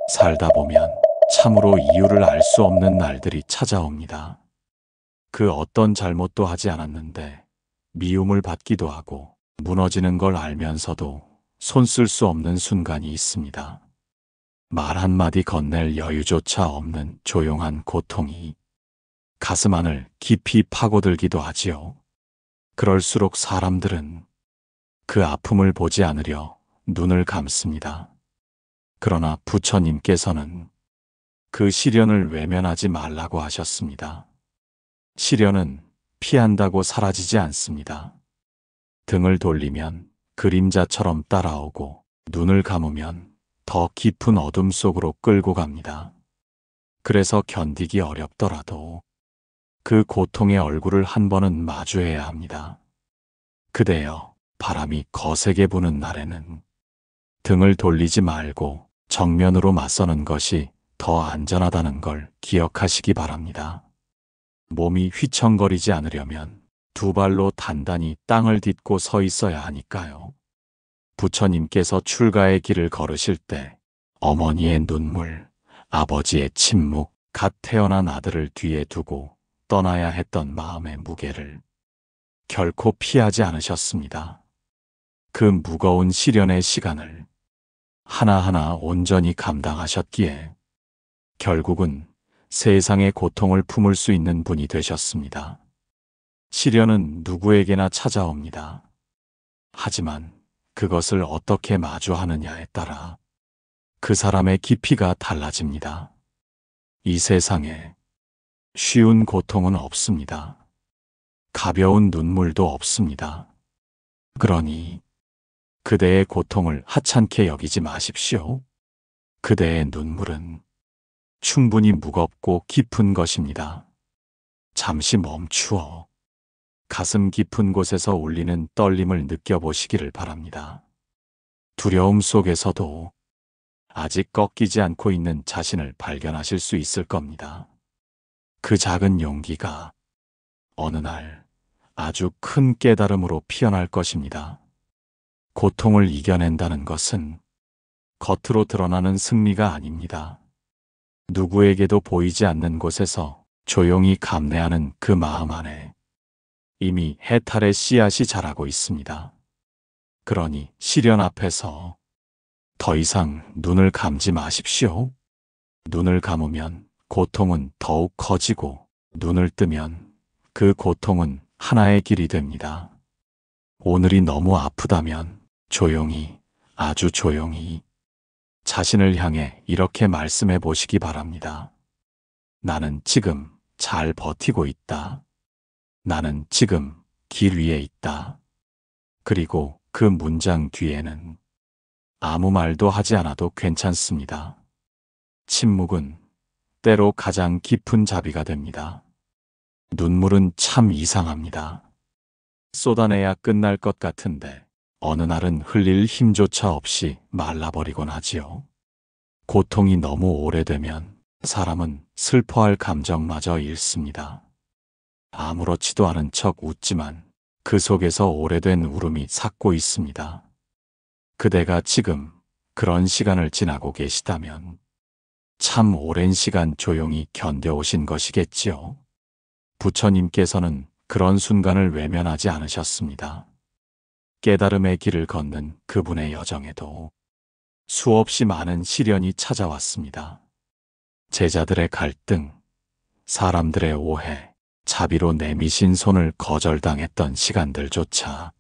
살다 보면 참으로 이유를 알 수 없는 날들이 찾아옵니다. 그 어떤 잘못도 하지 않았는데 미움을 받기도 하고 무너지는 걸 알면서도 손 쓸 수 없는 순간이 있습니다. 말 한마디 건넬 여유조차 없는 조용한 고통이 가슴 안을 깊이 파고들기도 하지요. 그럴수록 사람들은 그 아픔을 보지 않으려 눈을 감습니다. 그러나 부처님께서는 그 시련을 외면하지 말라고 하셨습니다. 시련은 피한다고 사라지지 않습니다. 등을 돌리면 그림자처럼 따라오고 눈을 감으면 더 깊은 어둠 속으로 끌고 갑니다. 그래서 견디기 어렵더라도 그 고통의 얼굴을 한 번은 마주해야 합니다. 그대여, 바람이 거세게 부는 날에는 등을 돌리지 말고 정면으로 맞서는 것이 더 안전하다는 걸 기억하시기 바랍니다. 몸이 휘청거리지 않으려면 두 발로 단단히 땅을 딛고 서 있어야 하니까요. 부처님께서 출가의 길을 걸으실 때 어머니의 눈물, 아버지의 침묵, 갓 태어난 아들을 뒤에 두고 떠나야 했던 마음의 무게를 결코 피하지 않으셨습니다. 그 무거운 시련의 시간을 하나하나 온전히 감당하셨기에 결국은 세상의 고통을 품을 수 있는 분이 되셨습니다. 시련은 누구에게나 찾아옵니다. 하지만 그것을 어떻게 마주하느냐에 따라 그 사람의 깊이가 달라집니다. 이 세상에 쉬운 고통은 없습니다. 가벼운 눈물도 없습니다. 그러니 그대의 고통을 하찮게 여기지 마십시오. 그대의 눈물은 충분히 무겁고 깊은 것입니다. 잠시 멈추어 가슴 깊은 곳에서 울리는 떨림을 느껴보시기를 바랍니다. 두려움 속에서도 아직 꺾이지 않고 있는 자신을 발견하실 수 있을 겁니다. 그 작은 용기가 어느 날 아주 큰 깨달음으로 피어날 것입니다. 고통을 이겨낸다는 것은 겉으로 드러나는 승리가 아닙니다. 누구에게도 보이지 않는 곳에서 조용히 감내하는 그 마음 안에 이미 해탈의 씨앗이 자라고 있습니다. 그러니 시련 앞에서 더 이상 눈을 감지 마십시오. 눈을 감으면 고통은 더욱 커지고 눈을 뜨면 그 고통은 하나의 길이 됩니다. 오늘이 너무 아프다면 조용히, 아주 조용히 자신을 향해 이렇게 말씀해 보시기 바랍니다. 나는 지금 잘 버티고 있다. 나는 지금 길 위에 있다. 그리고 그 문장 뒤에는 아무 말도 하지 않아도 괜찮습니다. 침묵은 때로 가장 깊은 자비가 됩니다. 눈물은 참 이상합니다. 쏟아내야 끝날 것 같은데 어느 날은 흘릴 힘조차 없이 말라버리곤 하지요. 고통이 너무 오래되면 사람은 슬퍼할 감정마저 잃습니다. 아무렇지도 않은 척 웃지만 그 속에서 오래된 울음이 삭고 있습니다. 그대가 지금 그런 시간을 지나고 계시다면 참 오랜 시간 조용히 견뎌오신 것이겠지요. 부처님께서는 그런 순간을 외면하지 않으셨습니다. 깨달음의 길을 걷는 그분의 여정에도 수없이 많은 시련이 찾아왔습니다. 제자들의 갈등, 사람들의 오해, 자비로 내미신 손을 거절당했던 시간들조차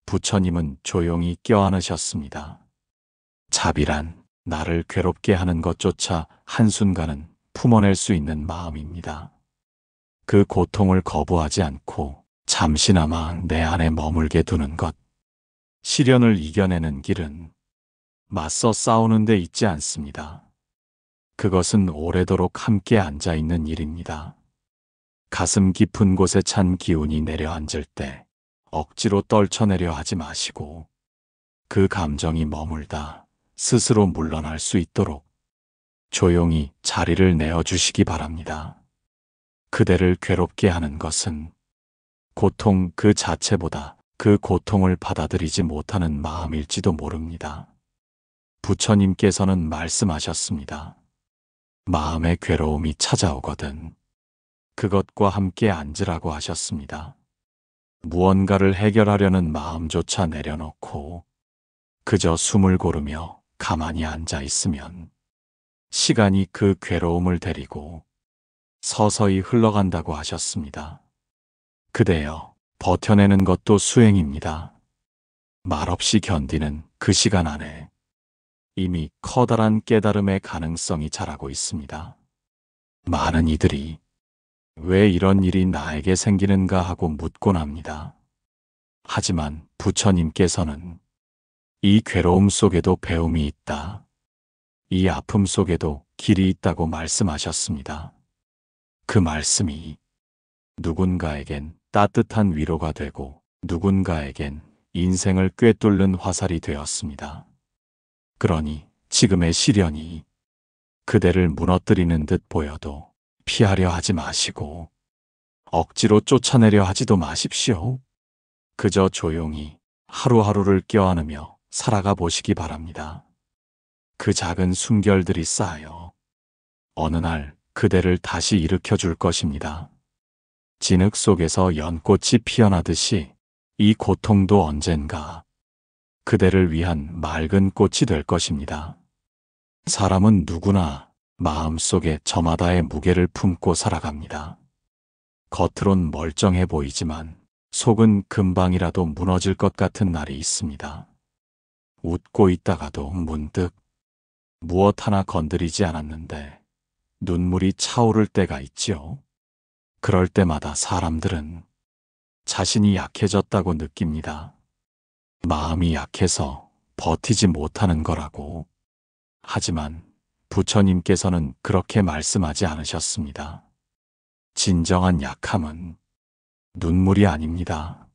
부처님은 조용히 껴안으셨습니다. 자비란 나를 괴롭게 하는 것조차 한순간은 품어낼 수 있는 마음입니다. 그 고통을 거부하지 않고 잠시나마 내 안에 머물게 두는 것. 시련을 이겨내는 길은 맞서 싸우는 데 있지 않습니다. 그것은 오래도록 함께 앉아있는 일입니다. 가슴 깊은 곳에 찬 기운이 내려앉을 때 억지로 떨쳐내려 하지 마시고 그 감정이 머물다 스스로 물러날 수 있도록 조용히 자리를 내어주시기 바랍니다. 그대를 괴롭게 하는 것은 고통 그 자체보다 그 고통을 받아들이지 못하는 마음일지도 모릅니다. 부처님께서는 말씀하셨습니다. 마음의 괴로움이 찾아오거든 그것과 함께 앉으라고 하셨습니다. 무언가를 해결하려는 마음조차 내려놓고 그저 숨을 고르며 가만히 앉아 있으면 시간이 그 괴로움을 데리고 서서히 흘러간다고 하셨습니다. 그대여, 버텨내는 것도 수행입니다. 말없이 견디는 그 시간 안에 이미 커다란 깨달음의 가능성이 자라고 있습니다. 많은 이들이 왜 이런 일이 나에게 생기는가 하고 묻곤 합니다. 하지만 부처님께서는 이 괴로움 속에도 배움이 있다. 이 아픔 속에도 길이 있다고 말씀하셨습니다. 그 말씀이 누군가에겐 따뜻한 위로가 되고 누군가에겐 인생을 꿰뚫는 화살이 되었습니다. 그러니 지금의 시련이 그대를 무너뜨리는 듯 보여도 피하려 하지 마시고 억지로 쫓아내려 하지도 마십시오. 그저 조용히 하루하루를 껴안으며 살아가 보시기 바랍니다. 그 작은 숨결들이 쌓여 어느 날 그대를 다시 일으켜 줄 것입니다. 진흙 속에서 연꽃이 피어나듯이 이 고통도 언젠가 그대를 위한 맑은 꽃이 될 것입니다. 사람은 누구나 마음속에 저마다의 무게를 품고 살아갑니다. 겉으론 멀쩡해 보이지만 속은 금방이라도 무너질 것 같은 날이 있습니다. 웃고 있다가도 문득 무엇 하나 건드리지 않았는데 눈물이 차오를 때가 있지요. 그럴 때마다 사람들은 자신이 약해졌다고 느낍니다. 마음이 약해서 버티지 못하는 거라고. 하지만 부처님께서는 그렇게 말씀하지 않으셨습니다. 진정한 약함은 눈물이 아닙니다.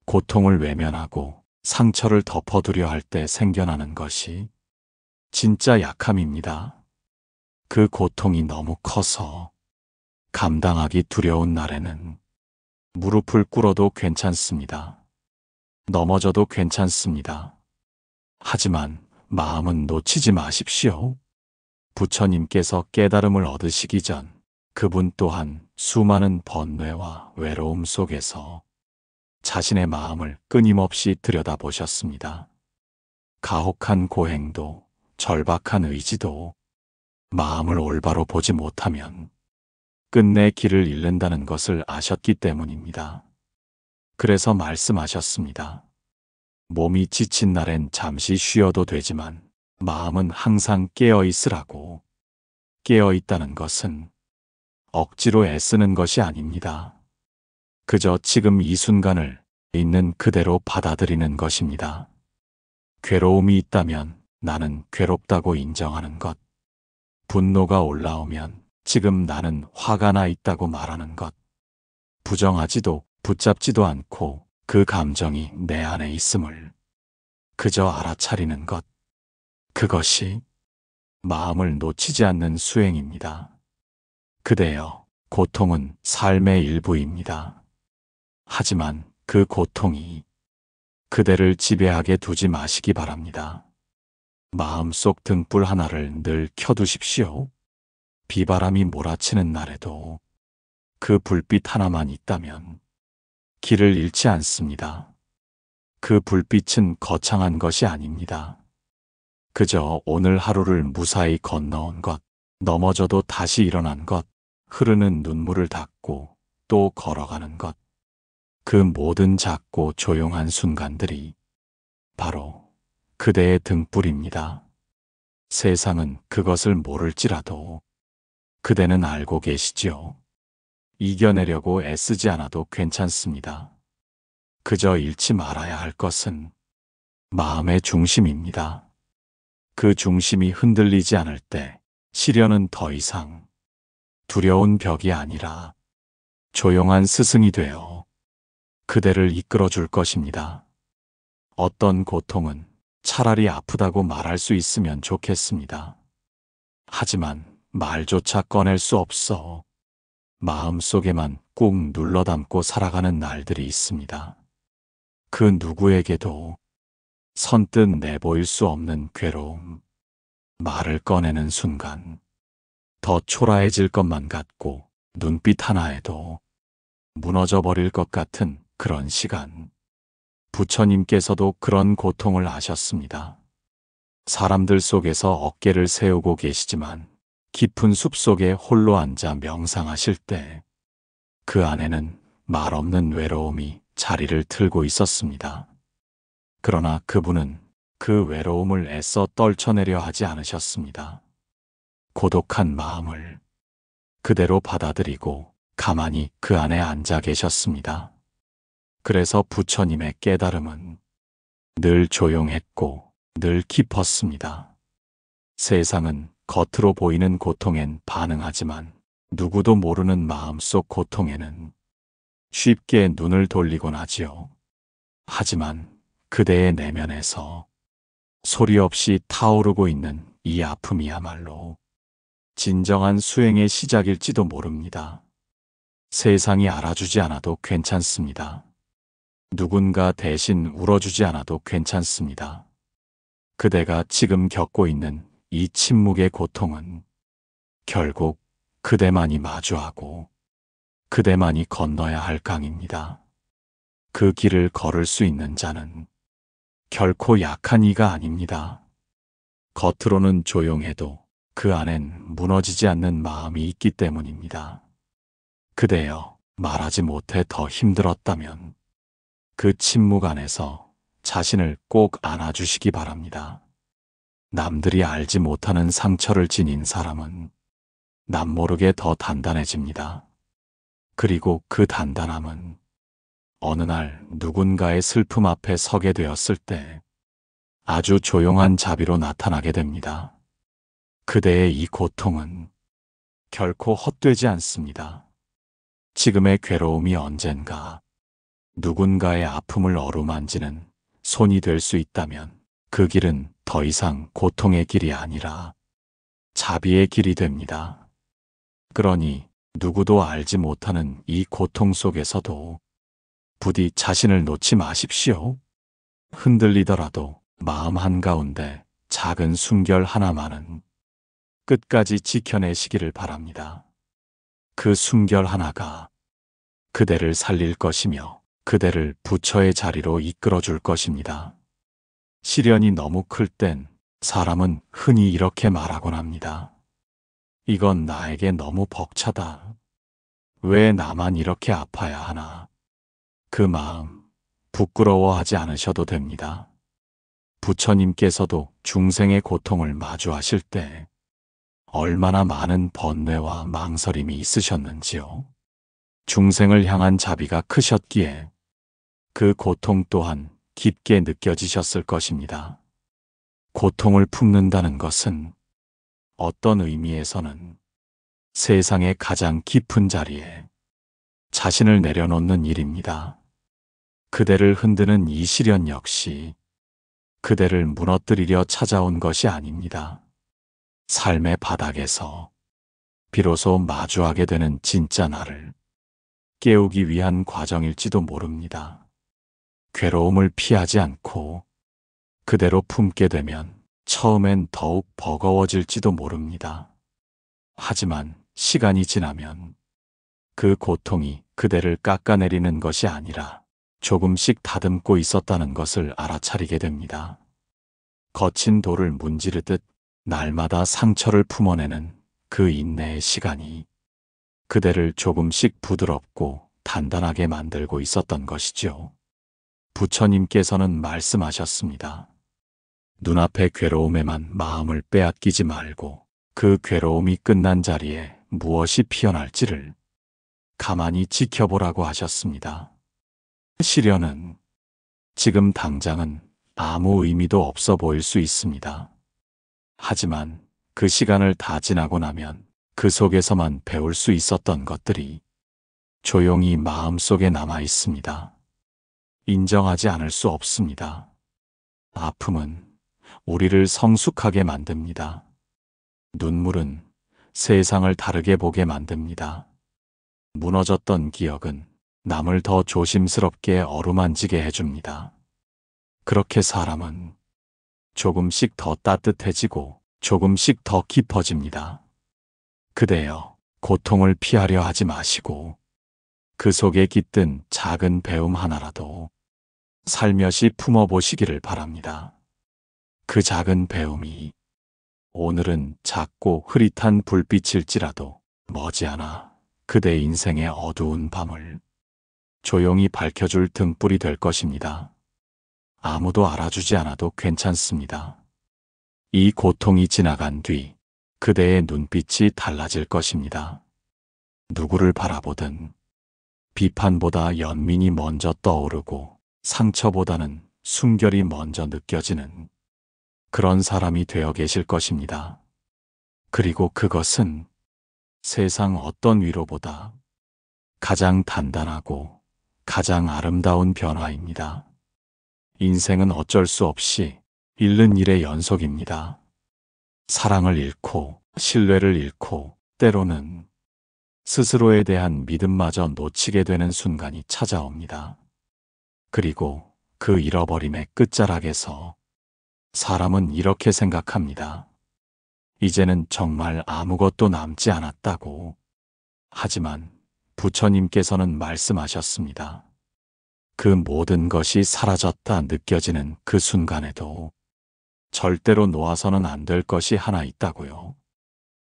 고통을 외면하고 상처를 덮어두려 할 때 생겨나는 것이 진짜 약함입니다. 그 고통이 너무 커서 감당하기 두려운 날에는 무릎을 꿇어도 괜찮습니다. 넘어져도 괜찮습니다. 하지만 마음은 놓치지 마십시오. 부처님께서 깨달음을 얻으시기 전 그분 또한 수많은 번뇌와 외로움 속에서 자신의 마음을 끊임없이 들여다보셨습니다. 가혹한 고행도 절박한 의지도 마음을 올바로 보지 못하면 끝내 길을 잃는다는 것을 아셨기 때문입니다. 그래서 말씀하셨습니다. 몸이 지친 날엔 잠시 쉬어도 되지만 마음은 항상 깨어 있으라고. 깨어 있다는 것은 억지로 애쓰는 것이 아닙니다. 그저 지금 이 순간을 있는 그대로 받아들이는 것입니다. 괴로움이 있다면 나는 괴롭다고 인정하는 것. 분노가 올라오면 지금 나는 화가 나 있다고 말하는 것. 부정하지도 붙잡지도 않고 그 감정이 내 안에 있음을 그저 알아차리는 것. 그것이 마음을 놓치지 않는 수행입니다. 그대여, 고통은 삶의 일부입니다. 하지만 그 고통이 그대를 지배하게 두지 마시기 바랍니다. 마음속 등불 하나를 늘 켜두십시오. 비바람이 몰아치는 날에도 그 불빛 하나만 있다면 길을 잃지 않습니다. 그 불빛은 거창한 것이 아닙니다. 그저 오늘 하루를 무사히 건너온 것, 넘어져도 다시 일어난 것, 흐르는 눈물을 닦고 또 걸어가는 것. 그 모든 작고 조용한 순간들이 바로 그대의 등불입니다. 세상은 그것을 모를지라도 그대는 알고 계시지요. 이겨내려고 애쓰지 않아도 괜찮습니다. 그저 잃지 말아야 할 것은 마음의 중심입니다. 그 중심이 흔들리지 않을 때 시련은 더 이상 두려운 벽이 아니라 조용한 스승이 되어 그대를 이끌어 줄 것입니다. 어떤 고통은 차라리 아프다고 말할 수 있으면 좋겠습니다. 하지만 말조차 꺼낼 수 없어 마음속에만 꾹 눌러 담고 살아가는 날들이 있습니다. 그 누구에게도 선뜻 내보일 수 없는 괴로움. 말을 꺼내는 순간 더 초라해질 것만 같고 눈빛 하나에도 무너져 버릴 것 같은 그런 시간. 부처님께서도 그런 고통을 아셨습니다. 사람들 속에서 어깨를 세우고 계시지만 깊은 숲속에 홀로 앉아 명상하실 때 그 안에는 말 없는 외로움이 자리를 틀고 있었습니다. 그러나 그분은 그 외로움을 애써 떨쳐내려 하지 않으셨습니다. 고독한 마음을 그대로 받아들이고 가만히 그 안에 앉아 계셨습니다. 그래서 부처님의 깨달음은 늘 조용했고 늘 깊었습니다. 세상은 겉으로 보이는 고통엔 반응하지만 누구도 모르는 마음속 고통에는 쉽게 눈을 돌리곤 하지요. 하지만 그대의 내면에서 소리 없이 타오르고 있는 이 아픔이야말로 진정한 수행의 시작일지도 모릅니다. 세상이 알아주지 않아도 괜찮습니다. 누군가 대신 울어주지 않아도 괜찮습니다. 그대가 지금 겪고 있는 이 침묵의 고통은 결국 그대만이 마주하고 그대만이 건너야 할 강입니다. 그 길을 걸을 수 있는 자는 결코 약한 이가 아닙니다. 겉으로는 조용해도 그 안엔 무너지지 않는 마음이 있기 때문입니다. 그대여, 말하지 못해 더 힘들었다면 그 침묵 안에서 자신을 꼭 안아주시기 바랍니다. 남들이 알지 못하는 상처를 지닌 사람은 남모르게 더 단단해집니다. 그리고 그 단단함은 어느 날 누군가의 슬픔 앞에 서게 되었을 때 아주 조용한 자비로 나타나게 됩니다. 그대의 이 고통은 결코 헛되지 않습니다. 지금의 괴로움이 언젠가 누군가의 아픔을 어루만지는 손이 될 수 있다면 그 길은 더 이상 고통의 길이 아니라 자비의 길이 됩니다. 그러니 누구도 알지 못하는 이 고통 속에서도 부디 자신을 놓지 마십시오. 흔들리더라도 마음 한가운데 작은 숨결 하나만은 끝까지 지켜내시기를 바랍니다. 그 숨결 하나가 그대를 살릴 것이며 그대를 부처의 자리로 이끌어 줄 것입니다. 시련이 너무 클 땐 사람은 흔히 이렇게 말하곤 합니다. 이건 나에게 너무 벅차다. 왜 나만 이렇게 아파야 하나? 그 마음 부끄러워하지 않으셔도 됩니다. 부처님께서도 중생의 고통을 마주하실 때 얼마나 많은 번뇌와 망설임이 있으셨는지요. 중생을 향한 자비가 크셨기에 그 고통 또한 깊게 느껴지셨을 것입니다. 고통을 품는다는 것은 어떤 의미에서는 세상의 가장 깊은 자리에 자신을 내려놓는 일입니다. 그대를 흔드는 이 시련 역시 그대를 무너뜨리려 찾아온 것이 아닙니다. 삶의 바닥에서 비로소 마주하게 되는 진짜 나를 깨우기 위한 과정일지도 모릅니다. 괴로움을 피하지 않고 그대로 품게 되면 처음엔 더욱 버거워질지도 모릅니다. 하지만 시간이 지나면 그 고통이 그대를 깎아내리는 것이 아니라 조금씩 다듬고 있었다는 것을 알아차리게 됩니다. 거친 돌을 문지르듯 날마다 상처를 품어내는 그 인내의 시간이 그대를 조금씩 부드럽고 단단하게 만들고 있었던 것이죠. 부처님께서는 말씀하셨습니다. 눈앞의 괴로움에만 마음을 빼앗기지 말고 그 괴로움이 끝난 자리에 무엇이 피어날지를 가만히 지켜보라고 하셨습니다. 시련은 지금 당장은 아무 의미도 없어 보일 수 있습니다. 하지만 그 시간을 다 지나고 나면 그 속에서만 배울 수 있었던 것들이 조용히 마음속에 남아 있습니다. 인정하지 않을 수 없습니다. 아픔은 우리를 성숙하게 만듭니다. 눈물은 세상을 다르게 보게 만듭니다. 무너졌던 기억은 남을 더 조심스럽게 어루만지게 해줍니다. 그렇게 사람은 조금씩 더 따뜻해지고 조금씩 더 깊어집니다. 그대여, 고통을 피하려 하지 마시고 그 속에 깃든 작은 배움 하나라도 살며시 품어보시기를 바랍니다. 그 작은 배움이 오늘은 작고 흐릿한 불빛일지라도 머지않아 그대 인생의 어두운 밤을 조용히 밝혀줄 등불이 될 것입니다. 아무도 알아주지 않아도 괜찮습니다. 이 고통이 지나간 뒤 그대의 눈빛이 달라질 것입니다. 누구를 바라보든 비판보다 연민이 먼저 떠오르고 상처보다는 순결이 먼저 느껴지는 그런 사람이 되어 계실 것입니다. 그리고 그것은 세상 어떤 위로보다 가장 단단하고 가장 아름다운 변화입니다. 인생은 어쩔 수 없이 잃는 일의 연속입니다. 사랑을 잃고 신뢰를 잃고 때로는 스스로에 대한 믿음마저 놓치게 되는 순간이 찾아옵니다. 그리고 그 잃어버림의 끝자락에서 사람은 이렇게 생각합니다. 이제는 정말 아무것도 남지 않았다고. 하지만 부처님께서는 말씀하셨습니다. 그 모든 것이 사라졌다 느껴지는 그 순간에도 절대로 놓아서는 안 될 것이 하나 있다고요.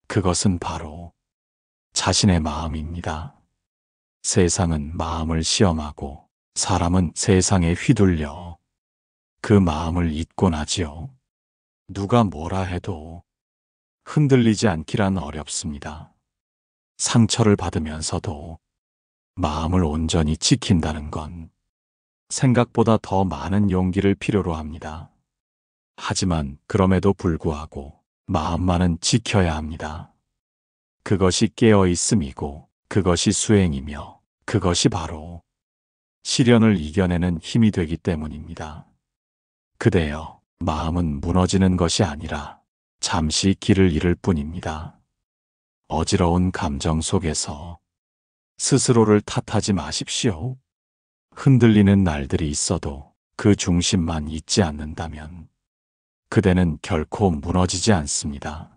그것은 바로 자신의 마음입니다. 세상은 마음을 시험하고 사람은 세상에 휘둘려 그 마음을 잊곤 하지요. 누가 뭐라 해도 흔들리지 않기란 어렵습니다. 상처를 받으면서도 마음을 온전히 지킨다는 건 생각보다 더 많은 용기를 필요로 합니다. 하지만 그럼에도 불구하고 마음만은 지켜야 합니다. 그것이 깨어있음이고 그것이 수행이며 그것이 바로 시련을 이겨내는 힘이 되기 때문입니다. 그대여, 마음은 무너지는 것이 아니라 잠시 길을 잃을 뿐입니다. 어지러운 감정 속에서 스스로를 탓하지 마십시오. 흔들리는 날들이 있어도 그 중심만 잊지 않는다면 그대는 결코 무너지지 않습니다.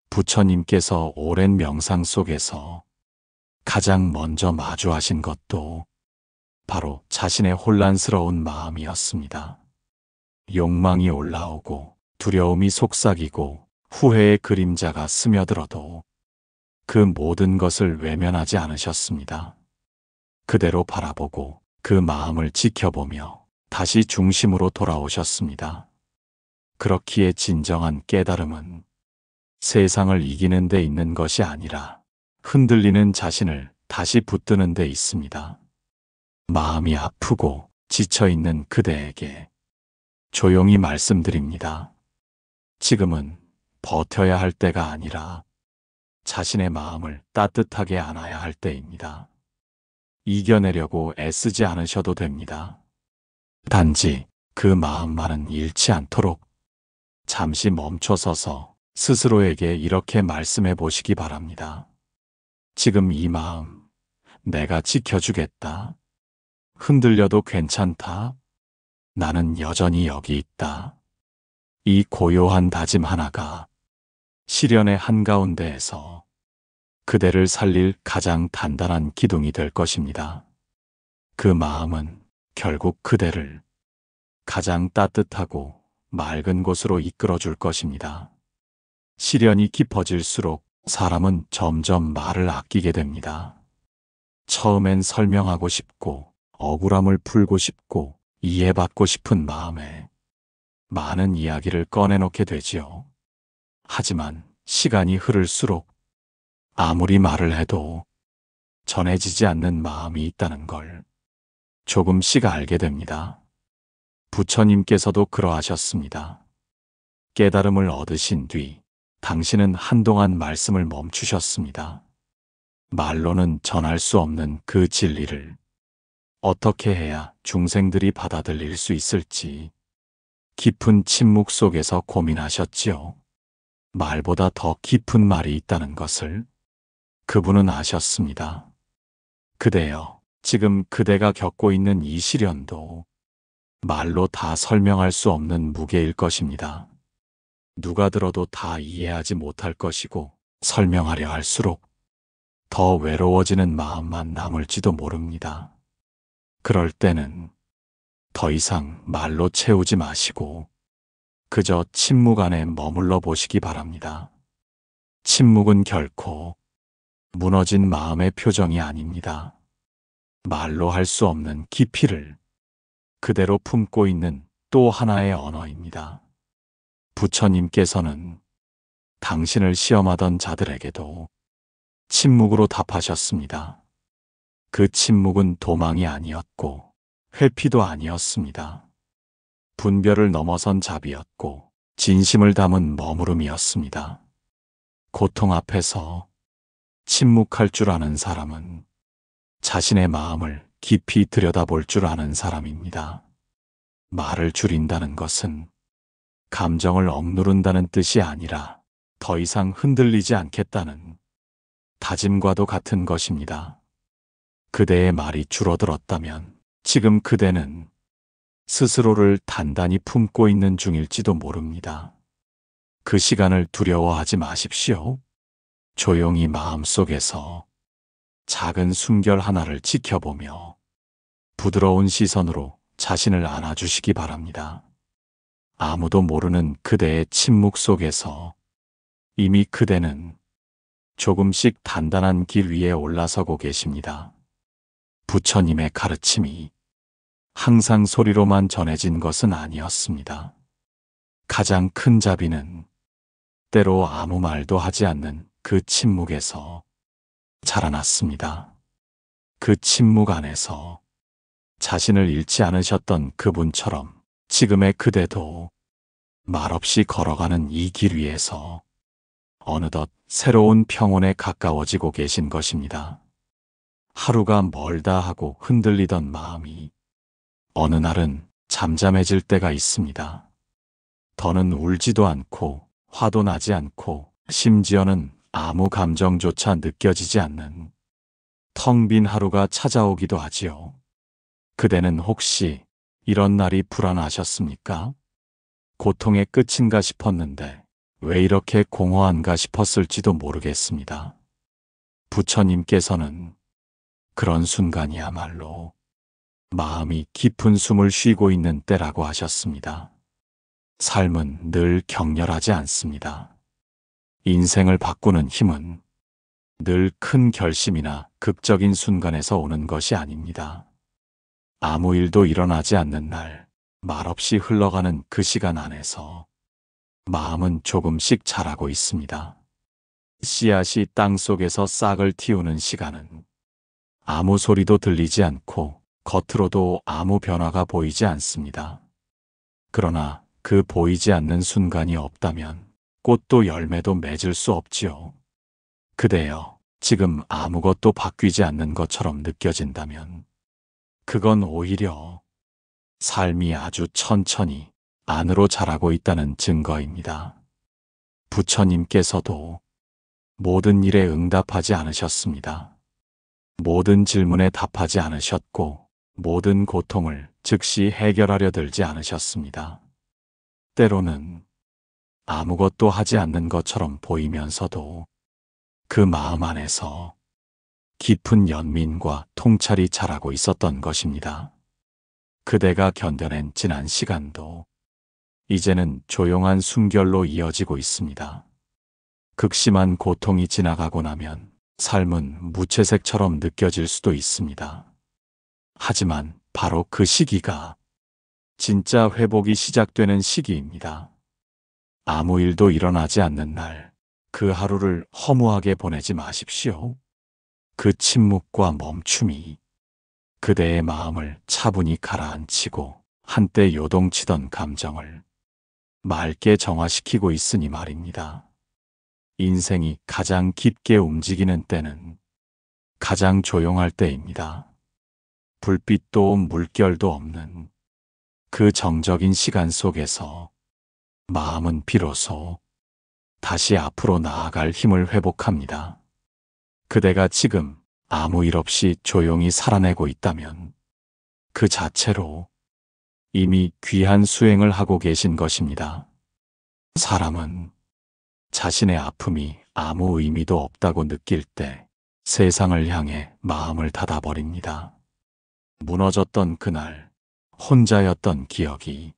부처님께서 오랜 명상 속에서 가장 먼저 마주하신 것도 바로 자신의 혼란스러운 마음이었습니다. 욕망이 올라오고 두려움이 속삭이고 후회의 그림자가 스며들어도 그 모든 것을 외면하지 않으셨습니다. 그대로 바라보고 그 마음을 지켜보며 다시 중심으로 돌아오셨습니다. 그렇기에 진정한 깨달음은 세상을 이기는 데 있는 것이 아니라 흔들리는 자신을 다시 붙드는 데 있습니다. 마음이 아프고 지쳐있는 그대에게 조용히 말씀드립니다. 지금은 버텨야 할 때가 아니라 자신의 마음을 따뜻하게 안아야 할 때입니다. 이겨내려고 애쓰지 않으셔도 됩니다. 단지 그 마음만은 잃지 않도록 잠시 멈춰서서 스스로에게 이렇게 말씀해 보시기 바랍니다. 지금 이 마음, 내가 지켜주겠다. 흔들려도 괜찮다. 나는 여전히 여기 있다. 이 고요한 다짐 하나가 시련의 한가운데에서 그대를 살릴 가장 단단한 기둥이 될 것입니다. 그 마음은 결국 그대를 가장 따뜻하고 맑은 곳으로 이끌어 줄 것입니다. 시련이 깊어질수록 사람은 점점 말을 아끼게 됩니다. 처음엔 설명하고 싶고 억울함을 풀고 싶고 이해받고 싶은 마음에 많은 이야기를 꺼내놓게 되지요. 하지만 시간이 흐를수록 아무리 말을 해도 전해지지 않는 마음이 있다는 걸 조금씩 알게 됩니다. 부처님께서도 그러하셨습니다. 깨달음을 얻으신 뒤 당신은 한동안 말씀을 멈추셨습니다. 말로는 전할 수 없는 그 진리를 어떻게 해야 중생들이 받아들일 수 있을지 깊은 침묵 속에서 고민하셨지요. 말보다 더 깊은 말이 있다는 것을 그분은 아셨습니다. 그대여, 지금 그대가 겪고 있는 이 시련도 말로 다 설명할 수 없는 무게일 것입니다. 누가 들어도 다 이해하지 못할 것이고 설명하려 할수록 더 외로워지는 마음만 남을지도 모릅니다. 그럴 때는 더 이상 말로 채우지 마시고 그저 침묵 안에 머물러 보시기 바랍니다. 침묵은 결코 무너진 마음의 표정이 아닙니다. 말로 할 수 없는 깊이를 그대로 품고 있는 또 하나의 언어입니다. 부처님께서는 당신을 시험하던 자들에게도 침묵으로 답하셨습니다. 그 침묵은 도망이 아니었고 회피도 아니었습니다. 분별을 넘어선 자비였고 진심을 담은 머무름이었습니다. 고통 앞에서 침묵할 줄 아는 사람은 자신의 마음을 깊이 들여다볼 줄 아는 사람입니다. 말을 줄인다는 것은 감정을 억누른다는 뜻이 아니라 더 이상 흔들리지 않겠다는 다짐과도 같은 것입니다. 그대의 말이 줄어들었다면 지금 그대는 스스로를 단단히 품고 있는 중일지도 모릅니다. 그 시간을 두려워하지 마십시오. 조용히 마음속에서 작은 숨결 하나를 지켜보며 부드러운 시선으로 자신을 안아주시기 바랍니다. 아무도 모르는 그대의 침묵 속에서 이미 그대는 조금씩 단단한 길 위에 올라서고 계십니다. 부처님의 가르침이 항상 소리로만 전해진 것은 아니었습니다. 가장 큰 자비는 때로 아무 말도 하지 않는 그 침묵에서 자라났습니다. 그 침묵 안에서 자신을 잃지 않으셨던 그분처럼 지금의 그대도 말없이 걸어가는 이 길 위에서 어느덧 새로운 평온에 가까워지고 계신 것입니다. 하루가 멀다 하고 흔들리던 마음이 어느 날은 잠잠해질 때가 있습니다. 더는 울지도 않고 화도 나지 않고 심지어는 아무 감정조차 느껴지지 않는 텅 빈 하루가 찾아오기도 하지요. 그대는 혹시 이런 날이 불안하셨습니까? 고통의 끝인가 싶었는데 왜 이렇게 공허한가 싶었을지도 모르겠습니다. 부처님께서는 그런 순간이야말로 마음이 깊은 숨을 쉬고 있는 때라고 하셨습니다. 삶은 늘 격렬하지 않습니다. 인생을 바꾸는 힘은 늘 큰 결심이나 극적인 순간에서 오는 것이 아닙니다. 아무 일도 일어나지 않는 날, 말없이 흘러가는 그 시간 안에서 마음은 조금씩 자라고 있습니다. 씨앗이 땅 속에서 싹을 틔우는 시간은 아무 소리도 들리지 않고 겉으로도 아무 변화가 보이지 않습니다. 그러나 그 보이지 않는 순간이 없다면 꽃도 열매도 맺을 수 없지요. 그대여, 지금 아무것도 바뀌지 않는 것처럼 느껴진다면 그건 오히려 삶이 아주 천천히 안으로 자라고 있다는 증거입니다. 부처님께서도 모든 일에 응답하지 않으셨습니다. 모든 질문에 답하지 않으셨고 모든 고통을 즉시 해결하려 들지 않으셨습니다. 때로는 아무것도 하지 않는 것처럼 보이면서도 그 마음 안에서 깊은 연민과 통찰이 자라고 있었던 것입니다. 그대가 견뎌낸 지난 시간도 이제는 조용한 숨결로 이어지고 있습니다. 극심한 고통이 지나가고 나면 삶은 무채색처럼 느껴질 수도 있습니다. 하지만 바로 그 시기가 진짜 회복이 시작되는 시기입니다. 아무 일도 일어나지 않는 날, 그 하루를 허무하게 보내지 마십시오. 그 침묵과 멈춤이 그대의 마음을 차분히 가라앉히고 한때 요동치던 감정을 맑게 정화시키고 있으니 말입니다. 인생이 가장 깊게 움직이는 때는 가장 조용할 때입니다. 불빛도 물결도 없는 그 정적인 시간 속에서 마음은 비로소 다시 앞으로 나아갈 힘을 회복합니다. 그대가 지금 아무 일 없이 조용히 살아내고 있다면 그 자체로 이미 귀한 수행을 하고 계신 것입니다. 사람은 자신의 아픔이 아무 의미도 없다고 느낄 때 세상을 향해 마음을 닫아버립니다. 무너졌던 그날, 혼자였던 기억이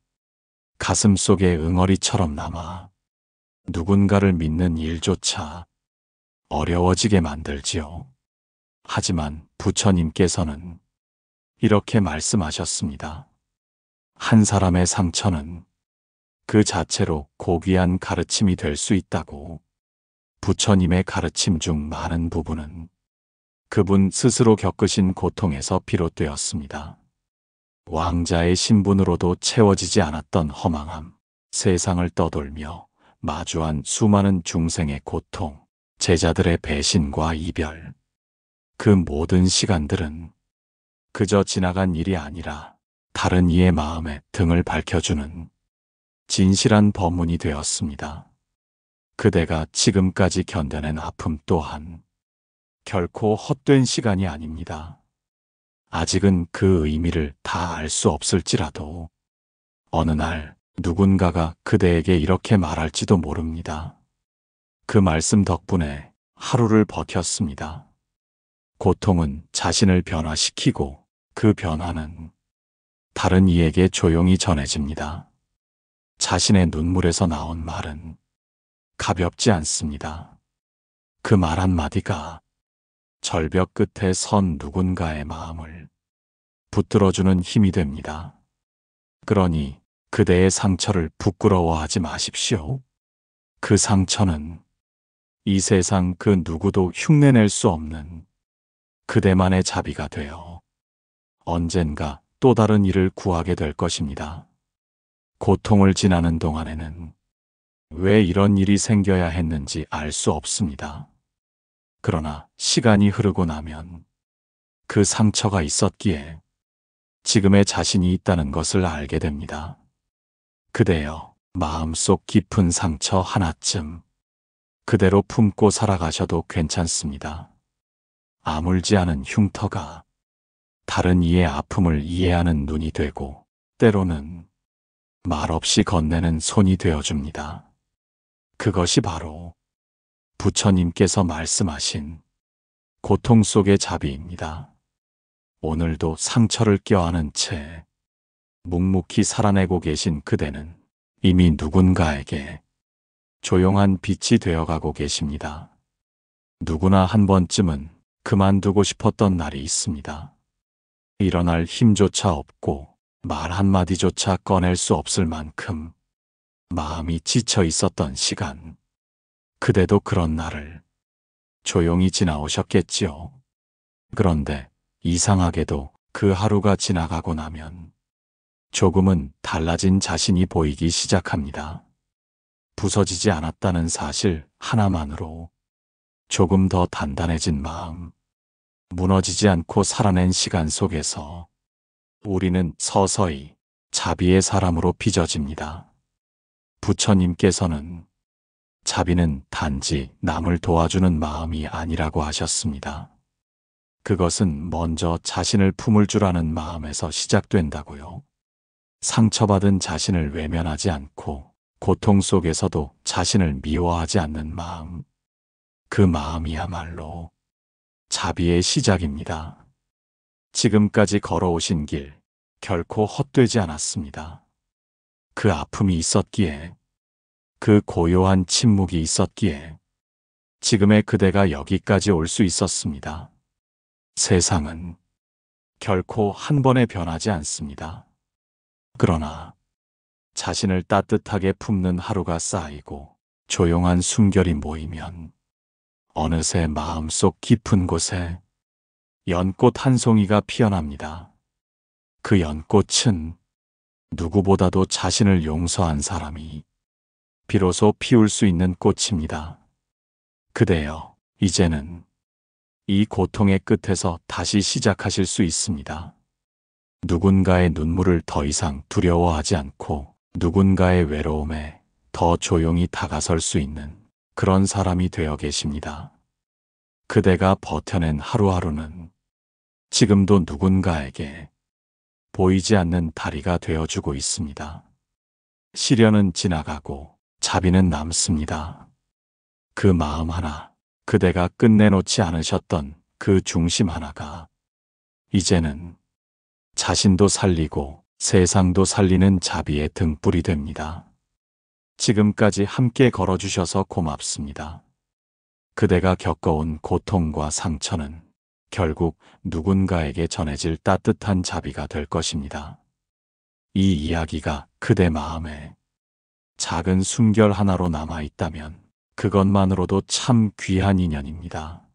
가슴 속에 응어리처럼 남아 누군가를 믿는 일조차 어려워지게 만들지요. 하지만 부처님께서는 이렇게 말씀하셨습니다. 한 사람의 상처는 그 자체로 고귀한 가르침이 될 수 있다고. 부처님의 가르침 중 많은 부분은 그분 스스로 겪으신 고통에서 비롯되었습니다. 왕자의 신분으로도 채워지지 않았던 허망함, 세상을 떠돌며 마주한 수많은 중생의 고통, 제자들의 배신과 이별. 그 모든 시간들은 그저 지나간 일이 아니라 다른 이의 마음에 등을 밝혀주는 진실한 법문이 되었습니다. 그대가 지금까지 견뎌낸 아픔 또한 결코 헛된 시간이 아닙니다. 아직은 그 의미를 다 알 수 없을지라도 어느 날 누군가가 그대에게 이렇게 말할지도 모릅니다. 그 말씀 덕분에 하루를 버텼습니다. 고통은 자신을 변화시키고 그 변화는 다른 이에게 조용히 전해집니다. 자신의 눈물에서 나온 말은 가볍지 않습니다. 그 말 한마디가 절벽 끝에 선 누군가의 마음을 붙들어주는 힘이 됩니다. 그러니 그대의 상처를 부끄러워하지 마십시오. 그 상처는 이 세상 그 누구도 흉내낼 수 없는 그대만의 자비가 되어 언젠가 또 다른 일을 구하게 될 것입니다. 고통을 지나는 동안에는 왜 이런 일이 생겨야 했는지 알 수 없습니다. 그러나 시간이 흐르고 나면 그 상처가 있었기에 지금의 자신이 있다는 것을 알게 됩니다. 그대여, 마음속 깊은 상처 하나쯤 그대로 품고 살아가셔도 괜찮습니다. 아물지 않은 흉터가 다른 이의 아픔을 이해하는 눈이 되고 때로는 말없이 건네는 손이 되어줍니다. 그것이 바로 부처님께서 말씀하신 고통 속의 자비입니다. 오늘도 상처를 껴안은 채 묵묵히 살아내고 계신 그대는 이미 누군가에게 조용한 빛이 되어가고 계십니다. 누구나 한 번쯤은 그만두고 싶었던 날이 있습니다. 일어날 힘조차 없고 말 한마디조차 꺼낼 수 없을 만큼 마음이 지쳐 있었던 시간. 그대도 그런 날을 조용히 지나오셨겠지요. 그런데 이상하게도 그 하루가 지나가고 나면 조금은 달라진 자신이 보이기 시작합니다. 부서지지 않았다는 사실 하나만으로 조금 더 단단해진 마음, 무너지지 않고 살아낸 시간 속에서 우리는 서서히 자비의 사람으로 빚어집니다. 부처님께서는 자비는 단지 남을 도와주는 마음이 아니라고 하셨습니다. 그것은 먼저 자신을 품을 줄 아는 마음에서 시작된다고요. 상처받은 자신을 외면하지 않고 고통 속에서도 자신을 미워하지 않는 마음. 그 마음이야말로 자비의 시작입니다. 지금까지 걸어오신 길 결코 헛되지 않았습니다. 그 아픔이 있었기에, 그 고요한 침묵이 있었기에 지금의 그대가 여기까지 올 수 있었습니다. 세상은 결코 한 번에 변하지 않습니다. 그러나 자신을 따뜻하게 품는 하루가 쌓이고 조용한 숨결이 모이면 어느새 마음속 깊은 곳에 연꽃 한 송이가 피어납니다. 그 연꽃은 누구보다도 자신을 용서한 사람이 비로소 피울 수 있는 꽃입니다. 그대여, 이제는 이 고통의 끝에서 다시 시작하실 수 있습니다. 누군가의 눈물을 더 이상 두려워하지 않고 누군가의 외로움에 더 조용히 다가설 수 있는 그런 사람이 되어 계십니다. 그대가 버텨낸 하루하루는 지금도 누군가에게 보이지 않는 다리가 되어주고 있습니다. 시련은 지나가고 자비는 남습니다. 그 마음 하나, 그대가 끝내놓지 않으셨던 그 중심 하나가 이제는 자신도 살리고 세상도 살리는 자비의 등불이 됩니다. 지금까지 함께 걸어주셔서 고맙습니다. 그대가 겪어온 고통과 상처는 결국 누군가에게 전해질 따뜻한 자비가 될 것입니다. 이 이야기가 그대 마음에 작은 숨결 하나로 남아있다면 그것만으로도 참 귀한 인연입니다.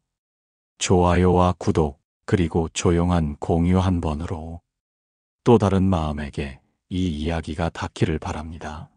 좋아요와 구독, 그리고 조용한 공유 한 번으로 또 다른 마음에게 이 이야기가 닿기를 바랍니다.